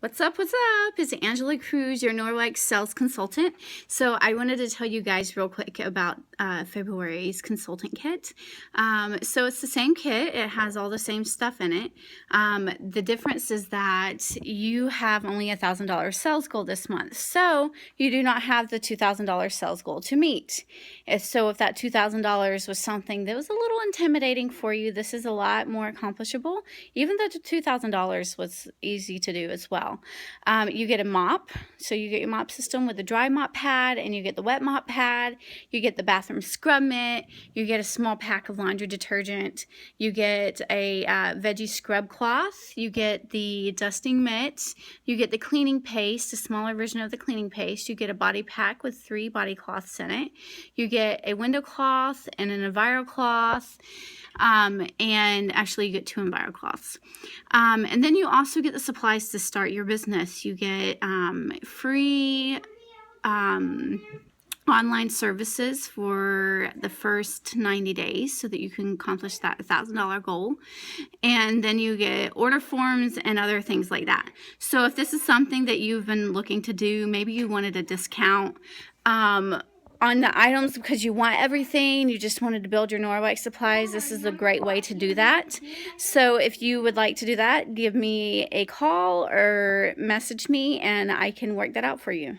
What's up? What's up? It's Angela Cruz, your Norwex sales consultant. So I wanted to tell you guys real quick about February's consultant kit. So it's the same kit. It has all the same stuff in it. The difference is that you have only $1,000 sales goal this month. So you do not have the $2,000 sales goal to meet. So if that $2,000 was something that was a little intimidating for you, this is a lot more accomplishable, even though the $2,000 was easy to do as well. You get a mop, so you get your mop system with a dry mop pad, and you get the wet mop pad. You get the bathroom scrub mitt. You get a small pack of laundry detergent. You get a veggie scrub cloth. You get the dusting mitt. You get the cleaning paste, a smaller version of the cleaning paste. You get a body pack with 3 body cloths in it. You get a window cloth and an enviro cloth. And actually you get 2 enviro cloths. And then you also get the supplies to start your business. You get free online services for the first 90 days so that you can accomplish that $1,000 goal. And then you get order forms and other things like that. So if this is something that you've been looking to do, maybe you wanted a discount on the items because you want everything, you just wanted to build your Norwex supplies, this is a great way to do that. So if you would like to do that, give me a call or message me and I can work that out for you.